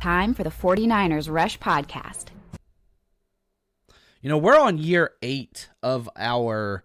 Time for the 49ers Rush Podcast. You know, we're on year 8 of our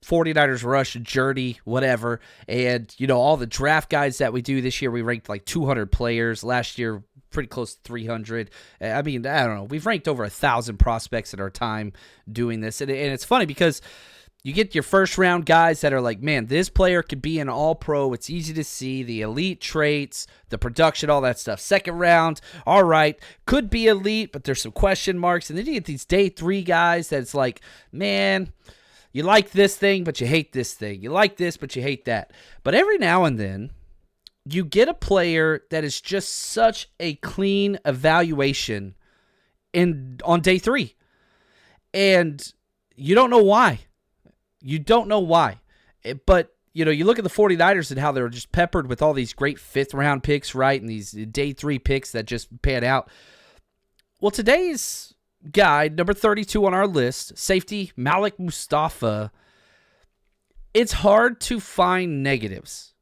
49ers Rush journey, whatever. And, you know, all the draft guides that we do this year, we ranked like 200 players. Last year, pretty close to 300. I mean, I don't know. We've ranked over 1,000 prospects in our time doing this. And it's funny because you get your first round guys that are like, man, this player could be an all-pro. It's easy to see the elite traits, the production, all that stuff. Second round, all right, could be elite, but there's some question marks. And then you get these day 3 guys that's like, man, you like this thing, but you hate this thing. You like this, but you hate that. But every now and then, you get a player that is just such a clean evaluation on day 3. And you don't know why. You don't know why. But, you know, you look at the 49ers and how they're just peppered with all these great 5th-round picks, right, and these day 3 picks that just pan out. Well, today's guy, number 32 on our list, safety Malik Mustapha, it's hard to find negatives.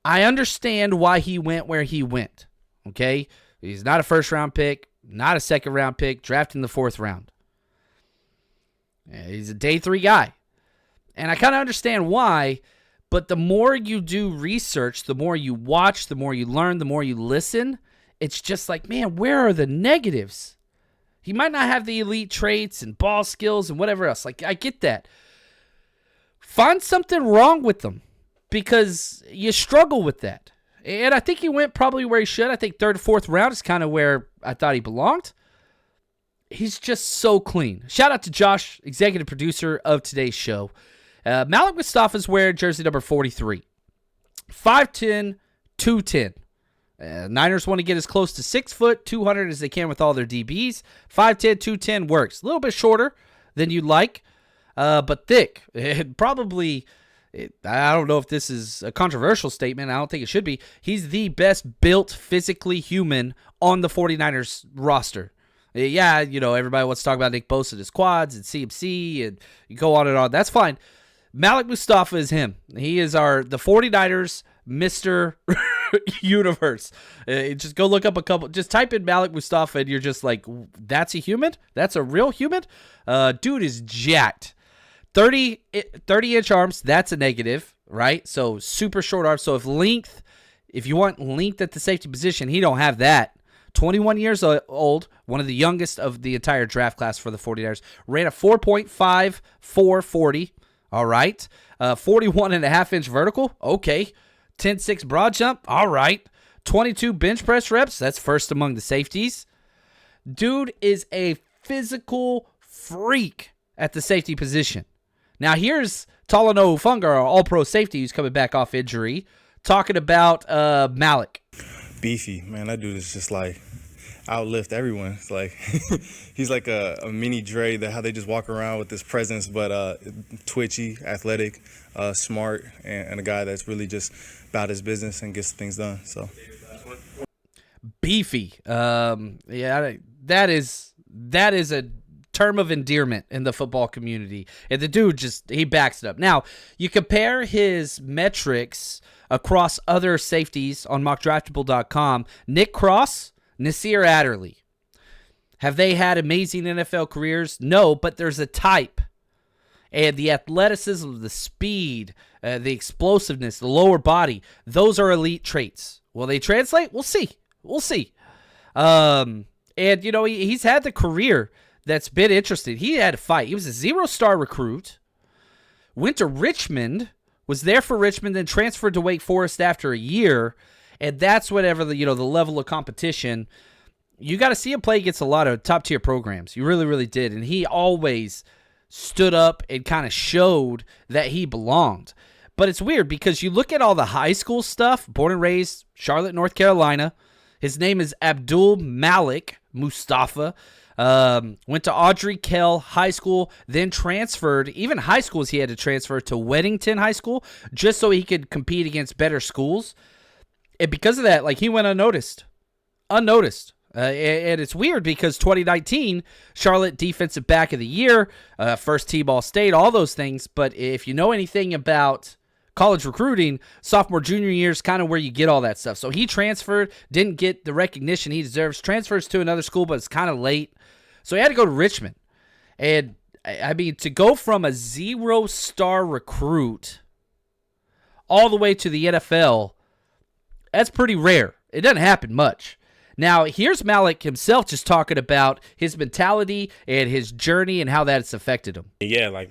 I understand why he went where he went, okay? He's not a first-round pick, not a second-round pick, drafted in the 4th round. He's a day 3 guy. And I kind of understand why, but the more you do research, the more you watch, the more you learn, the more you listen, it's just like, man, where are the negatives? He might not have the elite traits and ball skills and whatever else. Like, I get that. Find something wrong with them because you struggle with that. And I think he went probably where he should. I think 3rd or 4th round is kind of where I thought he belonged. He's just so clean. Shout out to Josh, executive producer of today's show. Malik Mustapha is wearing jersey number 43. 5'10", 210. Niners want to get as close to 6 foot, 200 as they can with all their DBs. 5'10", 210 works. A little bit shorter than you'd like, but thick. I don't know if this is a controversial statement. I don't think it should be. He's the best built physically human on the 49ers roster. Yeah, you know, everybody wants to talk about Nick Bosa and his quads and CMC, and you go on and on. That's fine. Malik Mustapha is him. He is the 49ers Mr. Universe. Just go look up just type in Malik Mustapha and you're just like, that's a human? That's a real human? Dude is jacked. 30-inch arms, that's a negative, right? So super short arms. So if you want length at the safety position, he don't have that. 21 years old, one of the youngest of the entire draft class for the 49ers. Ran a 4.5 440. All right. 41.5-inch vertical. Okay. 10.6 broad jump. All right. 22 bench press reps. That's first among the safeties. Dude is a physical freak at the safety position. Now here's Talanoa Hufanga, our all-pro safety who's coming back off injury, talking about Malik. Beefy, man, that dude is just like outlift everyone. It's like he's like a mini Dre, how they just walk around with this presence, but twitchy, athletic, smart, and a guy that's really just about his business and gets things done. So beefy, yeah, that is a term of endearment in the football community, and the dude he backs it up. Now you compare his metrics across other safeties on mockdraftable.com. Nick Cross, Nasir Adderley. Have they had amazing NFL careers? No, but there's a type. And the athleticism, the speed, the explosiveness, the lower body, those are elite traits. Will they translate? We'll see. And, you know, he's had the career that's been interesting. He had a fight. He was a 0-star recruit, went to Richmond, was there for Richmond, then transferred to Wake Forest after a year, and that's whatever the level of competition. You got to see him play against a lot of top-tier programs. You really, really did, and he always stood up and kind of showed that he belonged. But it's weird because you look at all the high school stuff, born and raised Charlotte, North Carolina. His name is Abdul Malik Mustapha. Went to Audrey Kell High School, then transferred, even high schools he had to transfer to Weddington High School just so he could compete against better schools. And because of that, like, he went unnoticed. And it's weird because 2019, Charlotte Defensive Back of the Year, first team All-State, all those things. But if you know anything about college recruiting, sophomore, junior year is kind of where you get all that stuff. So he transferred, didn't get the recognition he deserves, transfers to another school, but it's kind of late. So he had to go to Richmond. And, I mean, to go from a 0-star recruit all the way to the NFL, that's pretty rare. It doesn't happen much. Now, here's Malik himself just talking about his mentality and his journey and how that's affected him. Yeah, like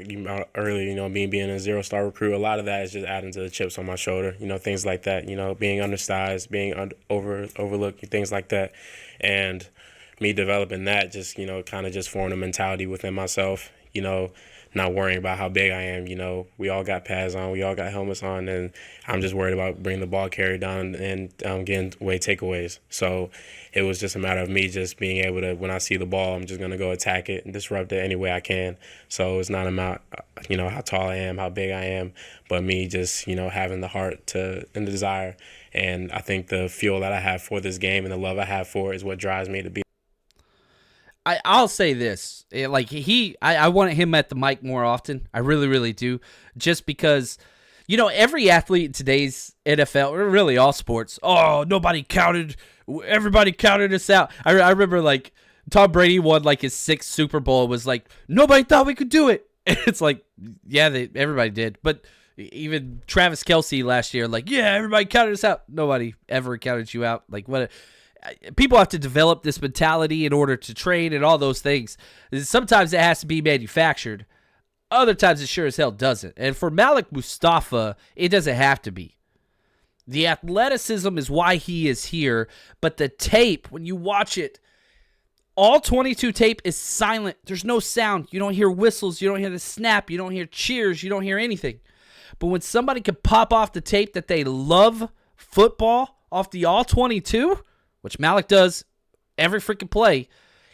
earlier, me being a 0-star recruit, a lot of that is just adding to the chips on my shoulder, things like that, being undersized, being overlooked, things like that. And me developing that just, kind of just formed a mentality within myself, not worrying about how big I am. We all got pads on, we all got helmets on, and I'm just worried about bringing the ball carrier down and getting away takeaways. So it was just a matter of me just being able to, when I see the ball, I'm just going to go attack it and disrupt it any way I can. So it's not about, how tall I am, how big I am, but me just, having the heart and the desire. And I think the fuel that I have for this game and the love I have for it is what drives me to be. I'll say this, I want him at the mic more often. I really, really do. Just because, every athlete in today's NFL, or really all sports, everybody counted us out. I remember, Tom Brady won, his 6th Super Bowl, was nobody thought we could do it. It's everybody did. But even Travis Kelce last year, everybody counted us out. Nobody ever counted you out. What? People have to develop this mentality in order to train and all those things. Sometimes it has to be manufactured. Other times it sure as hell doesn't. And for Malik Mustapha, it doesn't have to be. The athleticism is why he is here, but the tape, when you watch it, all 22 tape is silent. There's no sound. You don't hear whistles. You don't hear the snap. You don't hear cheers. You don't hear anything. But when somebody can pop off the tape that they love football off the all 22, which Malik does every freaking play,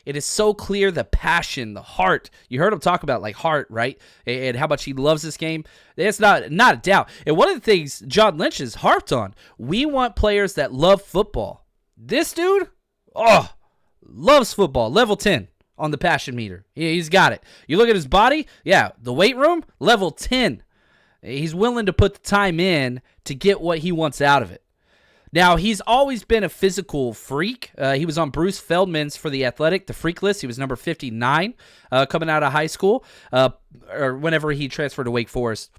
it is so clear, the passion, the heart. You heard him talk about heart, right? And how much he loves this game. It's not a doubt. And one of the things John Lynch has harped on, we want players that love football. This dude, loves football. Level 10 on the passion meter. He's got it. You look at his body, the weight room, level 10. He's willing to put the time in to get what he wants out of it. Now, he's always been a physical freak. He was on Bruce Feldman's For the Athletic, the freak list. He was number 59 coming out of high school, or whenever he transferred to Wake Forest.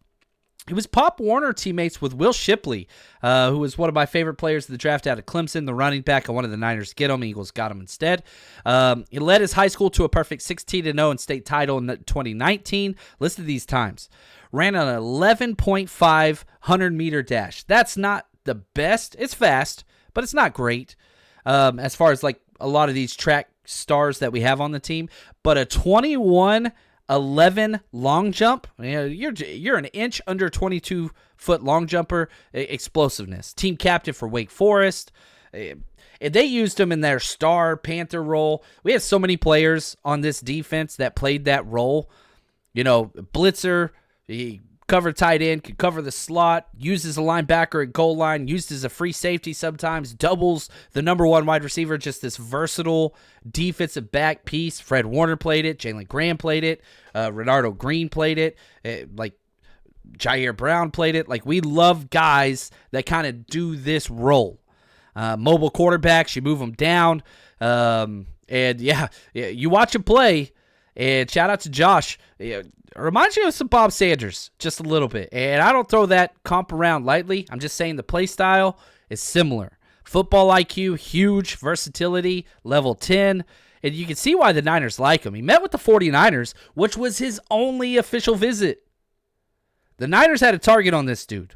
He was Pop Warner teammates with Will Shipley, who was one of my favorite players of the draft out of Clemson, the running back. I wanted the Niners to get him. Eagles got him instead. He led his high school to a perfect 16-0 and state title in 2019. Listen to these times. Ran an 11.5 100-meter dash. That's not the best. It's fast, but it's not great as far as a lot of these track stars that we have on the team. But a 21-11 long jump, you're an inch under 22-foot long jumper. Explosiveness. Team captain for Wake Forest. And they used him in their star Panther role. We have so many players on this defense that played that role. Blitzer, he cover tight end, could cover the slot, used as a linebacker at goal line, used as a free safety sometimes, doubles the number one wide receiver, just this versatile defensive back piece. Fred Warner played it. Jalen Graham played it. Renardo Green played it. Jair Brown played it. We love guys that kind of do this role. Mobile quarterbacks, you move them down. You watch him play, and shout out to Josh. Reminds you of some Bob Sanders, just a little bit. And I don't throw that comp around lightly. I'm just saying the play style is similar. Football IQ, huge. Versatility, level 10. And you can see why the Niners like him. He met with the 49ers, which was his only official visit. The Niners had a target on this dude.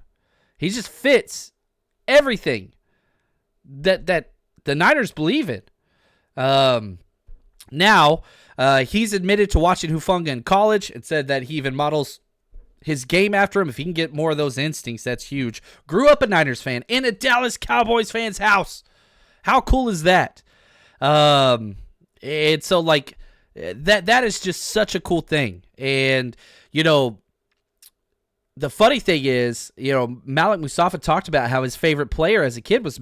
He just fits everything that the Niners believe in. Now, he's admitted to watching Hufanga in college and said that he even models his game after him. If he can get more of those instincts, that's huge. Grew up a Niners fan in a Dallas Cowboys fan's house. How cool is that? And so, that is just such a cool thing. And, the funny thing is, Malik Mustapha talked about how his favorite player as a kid was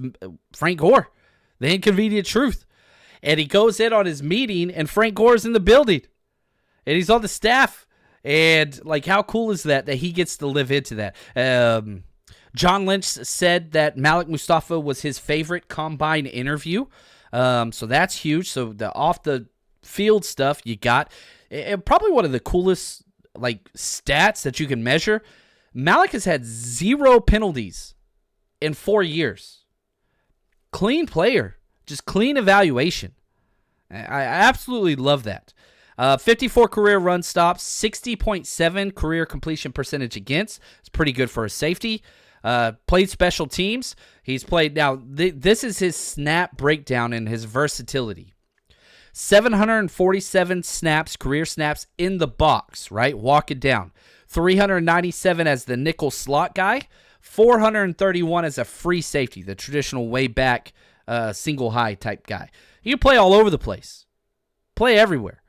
Frank Gore, the inconvenient truth. And he goes in on his meeting, and Frank Gore's in the building. And he's on the staff. And, like, how cool is that he gets to live into that? John Lynch said that Malik Mustapha was his favorite combine interview. So that's huge. So the off-the-field stuff you got. And probably one of the coolest, like, stats that you can measure. Malik has had 0 penalties in 4 years. Clean player. Just clean evaluation. I absolutely love that. 54 career run stops, 60.7 career completion percentage against. It's pretty good for a safety. Played special teams. He's played, now, this is his snap breakdown and his versatility. 747 snaps, career snaps in the box, right? Walk it down. 397 as the nickel slot guy. 431 as a free safety, the traditional way back single high type guy. He can play all over the place. Play everywhere.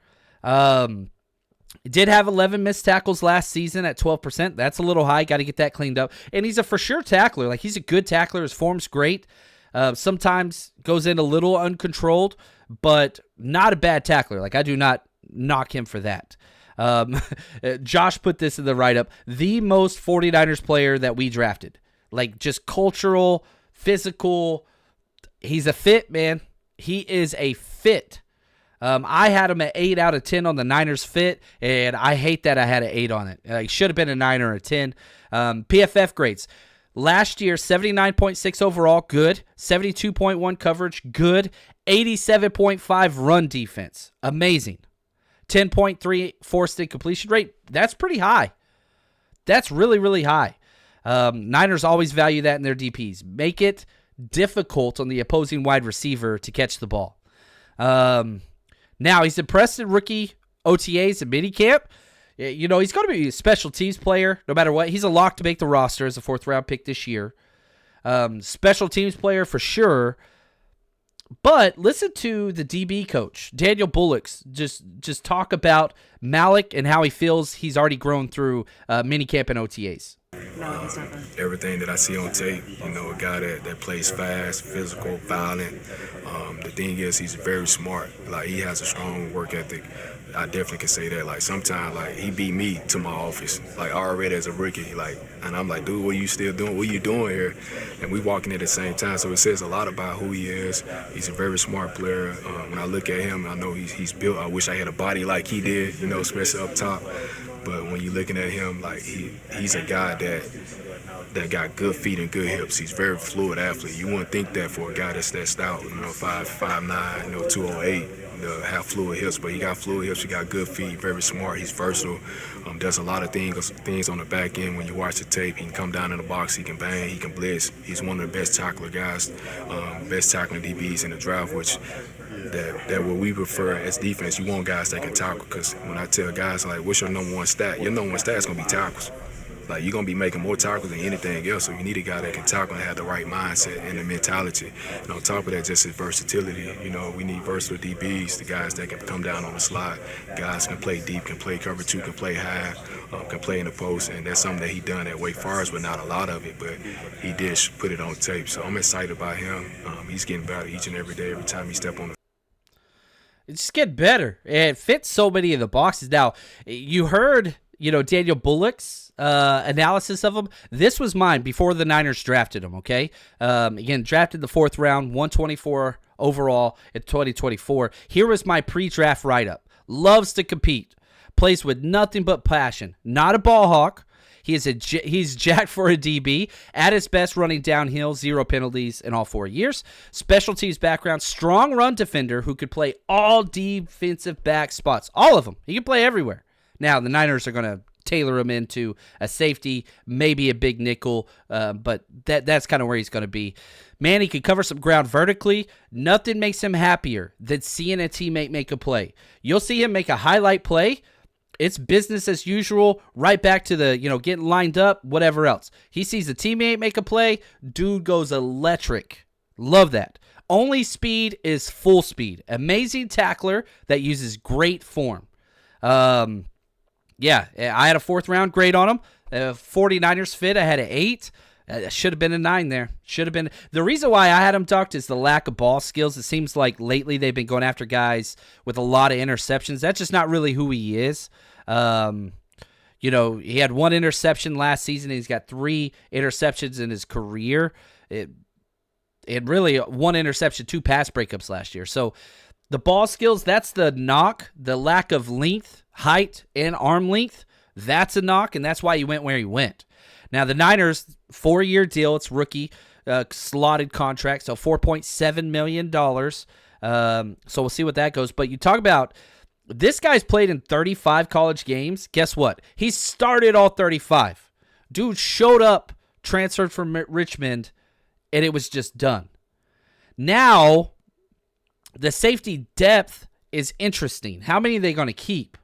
Did have 11 missed tackles last season at 12%. That's a little high. Got to get that cleaned up. And he's a for sure tackler. Like, he's a good tackler. His form's great. Sometimes goes in a little uncontrolled, but not a bad tackler. Like, I do not knock him for that. Josh put this in the write-up. The most 49ers player that we drafted. Like, just cultural, physical. He's a fit, man. He is a fit. I had him at 8 out of 10 on the Niners fit, and I hate that I had an 8 on it. He should have been a 9 or a 10. PFF grades. Last year, 79.6 overall, good. 72.1 coverage, good. 87.5 run defense, amazing. 10.3 forced incompletion rate, that's pretty high. That's really, really high. Niners always value that in their DPs. Make it difficult on the opposing wide receiver to catch the ball. Now, he's impressed in rookie OTAs and minicamp. You know, he's going to be a special teams player no matter what. He's a lock to make the roster as a 4th-round pick this year. Special teams player for sure. But listen to the DB coach, Daniel Bullocks, just talk about Malik and how he feels he's already grown through minicamp and OTAs. Everything that I see on tape, you know, a guy that plays fast, physical, violent. The thing is, he's very smart. Like, he has a strong work ethic. I definitely can say that. Like, sometimes, like, he beat me to my office, like, already as a rookie. Like, and I'm like, dude, what are you still doing? What are you doing here? And we walking at the same time. So it says a lot about who he is. He's a very smart player. When I look at him, I know he's built. I wish I had a body like he did, you know, especially up top. But when you're looking at him, like, he's a guy that got good feet and good hips. He's very fluid athlete. You wouldn't think that for a guy that's that stout, you know, 5'9", you know, 208, have fluid hips. But he got fluid hips. He got good feet. Very smart. He's versatile. Does a lot of things on the back end. When you watch the tape, he can come down in the box. He can bang. He can blitz. He's one of the best tackler guys, best tackling DBs in the draft, which. That what we prefer as defense. You want guys that can tackle, because when I tell guys, like, what's your number one stat? Your number one stat is going to be tackles. Like, you're going to be making more tackles than anything else, so you need a guy that can tackle and have the right mindset and the mentality. And on top of that, just his versatility. You know, we need versatile DBs, the guys that can come down on the slide. Guys can play deep, can play cover 2, can play high, can play in the post, and that's something that he done at Wake Forest, but not a lot of it, but he did put it on tape. So I'm excited about him. He's getting better each and every day, every time he step on the It's just getting better. It fits so many of the boxes. Now, you heard, you know, Daniel Bullock's analysis of him. This was mine before the Niners drafted him, okay? Again, drafted the 4th round, 124 overall in 2024. Here was my pre-draft write-up. Loves to compete. Plays with nothing but passion. Not a ball hawk. He's jacked for a DB. At his best, running downhill, 0 penalties in all 4 years. Special teams background, strong run defender who could play all defensive back spots. All of them. He can play everywhere. Now, the Niners are going to tailor him into a safety, maybe a big nickel, but that's kind of where he's going to be. Man, he can cover some ground vertically. Nothing makes him happier than seeing a teammate make a play. You'll see him make a highlight play. It's business as usual, right back to the, you know, getting lined up, whatever else. He sees a teammate make a play, dude goes electric. Love that. Only speed is full speed. Amazing tackler that uses great form. Yeah, I had a 4th round grade on him. 49ers fit, I had an 8. Should have been a 9 there. Should have been. The reason why I had him ducked is the lack of ball skills. It seems like lately they've been going after guys with a lot of interceptions. That's just not really who he is. You know, he had 1 interception last season. He's got 3 interceptions in his career. It really 1 interception, 2 pass breakups last year. So the ball skills, that's the knock. The lack of length, height, and arm length, that's a knock, and that's why he went where he went. Now, the Niners, 4-year deal. It's rookie, slotted contract, so $4.7 million. So we'll see what that goes. But you talk about this guy's played in 35 college games. Guess what? He started all 35. Dude showed up, transferred from Richmond, and it was just done. Now, the safety depth is interesting. How many are they going to keep?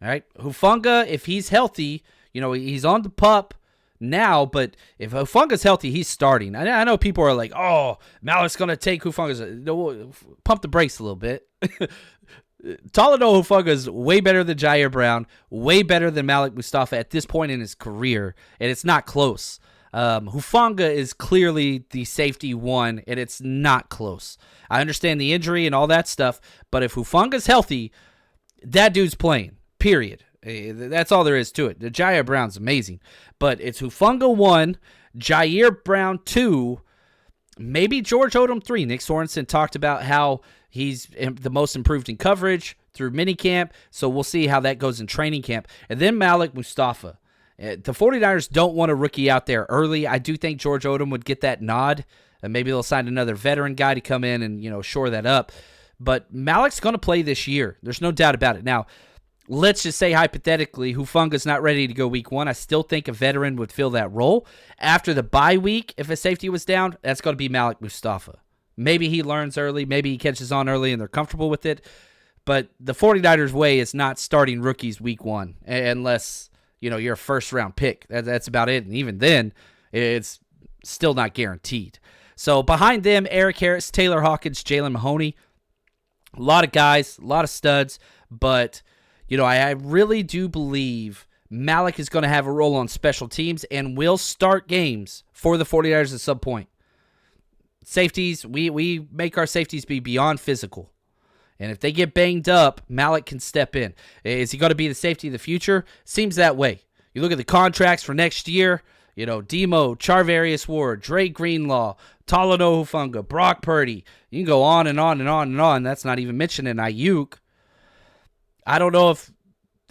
All right. Hufanga, if he's healthy, you know, he's on the pup now, but if Hufanga's healthy, he's starting. I know people are like, oh, Malik's going to take Hufanga's. No, pump the brakes a little bit. Talanoa Hufanga is way better than Jair Brown, way better than Malik Mustapha at this point in his career, and it's not close. Hufanga is clearly the safety 1, and it's not close. I understand the injury and all that stuff, but if Hufanga's healthy, that dude's playing, period. That's all there is to it. The Jair Brown's amazing, but it's Hufanga 1, Jair Brown 2, maybe George Odom 3. Nick Sorensen talked about how he's the most improved in coverage through minicamp, so we'll see how that goes in training camp. And then Malik Mustapha. The 49ers don't want a rookie out there early. I do think George Odom would get that nod, and maybe they'll sign another veteran guy to come in and, you know, shore that up. But Malik's going to play this year. There's no doubt about it. Now, let's just say hypothetically Hufanga's not ready to go week 1. I still think a veteran would fill that role. After the bye week, if a safety was down, that's going to be Malik Mustapha. Maybe he learns early. Maybe he catches on early and they're comfortable with it. But the 49ers way is not starting rookies week 1 unless, you know, you're a first-round pick. That's about it. And even then, it's still not guaranteed. So behind them, Eric Harris, Taylor Hawkins, Jalen Mahoney. A lot of guys, a lot of studs. But, you know, I really do believe Malik is going to have a role on special teams and will start games for the 49ers at some point. Safeties, we make our safeties be beyond physical. And if they get banged up, Malik can step in. Is he going to be the safety of the future? Seems that way. You look at the contracts for next year, you know, Demo, Charvarius Ward, Dre Greenlaw, Talanoa Hufanga, Brock Purdy. You can go on and on and on and on. That's not even mentioning Ayuk. I don't know if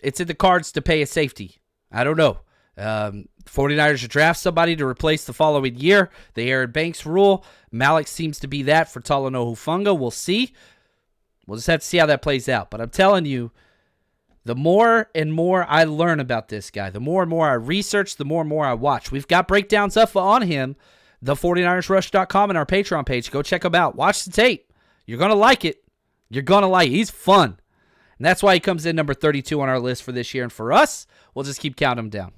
it's in the cards to pay a safety. I don't know. 49ers should draft somebody to replace the following year. The Aaron Banks rule. Malik seems to be that for Talanoa Hufanga. We'll see. We'll just have to see how that plays out. But I'm telling you, the more and more I learn about this guy, the more and more I research, the more and more I watch. We've got breakdowns up on him, the49ersrush.com and our Patreon page. Go check him out. Watch the tape. You're going to like it. You're going to like it. He's fun. And that's why he comes in number 32 on our list for this year. And for us, we'll just keep counting him down.